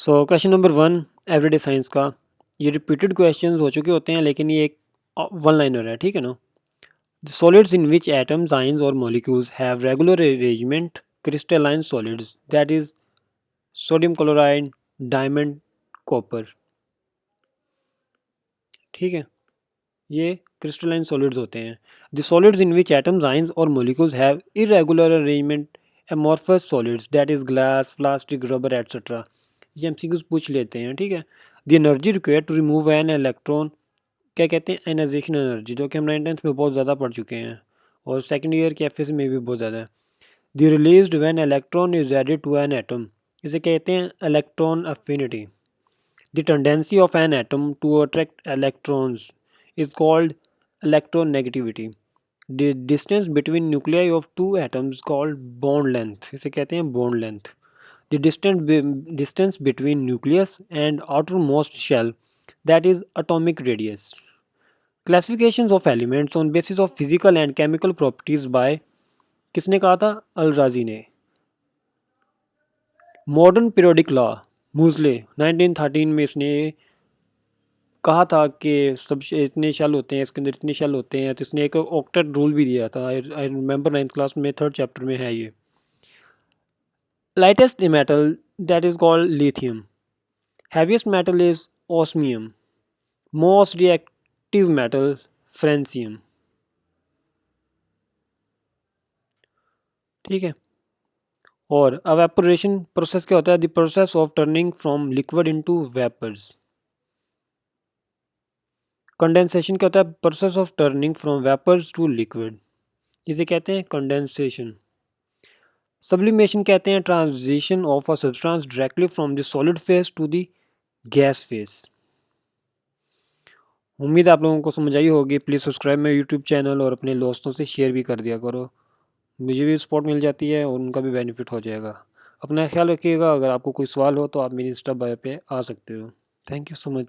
So question number 1 everyday science का। ये repeated questions हो चुके होते हैं लेकिन ये एक वन लाइनर है, ठीक है ना। The solids in which atoms ions और molecules have regular arrangement crystalline solids that is sodium chloride, diamond, copper. ठीक है, ये क्रिस्टलाइन सॉलिड्स होते हैं। The solids in which atoms ions और molecules have irregular arrangement amorphous solids that is glass, plastic, rubber etcetera. ये MCQs पूछ लेते हैं, ठीक है। The energy required to remove an electron, क्या कहते हैं, एनाइजेशन एनर्जी, जो कि हम 9th में बहुत ज़्यादा पढ़ चुके हैं और सेकंड ईयर के एफएस में भी बहुत ज़्यादा है। The released when electron is added to an atom, इसे कहते हैं electron affinity. The tendency of an atom to attract electrons is called electronegativity. The distance between nuclei of two atoms called bond length, इसे कहते हैं bond length. The distance between nucleus and outermost shell, that is atomic radius. Classifications of elements on basis of physical and chemical properties by, किसने कहा था, अल-राजी ने। Modern periodic law, मूजले 1913 में इसने कहा था कि सब इतने शेल होते हैं, इसके अंदर इतने शेल होते हैं, तो इसने एक ऑक्टेट रूल भी दिया था। आई रिमेंबर 9th क्लास में 3rd चैप्टर में है ये। Lightest metal that is called lithium, heaviest metal is osmium, most reactive metal francium. ठीक है, और एवेपोरेशन प्रोसेस क्या होता है, the process of turning from liquid into vapours. Condensation क्या होता है, process of turning from vapours to liquid, इसे कहते हैं कंडेंसेशन। सब्लिमेशन कहते हैं transition of a substance directly from the solid phase to the gas phase. उम्मीद है आप लोगों को समझ आई होगी। प्लीज़ सब्सक्राइब मेरे यूट्यूब चैनल और अपने दोस्तों से शेयर भी कर दिया करो, मुझे भी सपोर्ट मिल जाती है और उनका भी बेनिफिट हो जाएगा। अपना ख्याल रखिएगा। अगर आपको कोई सवाल हो तो आप मेरी इंस्टा बायो पे आ सकते हो। Thank you so much.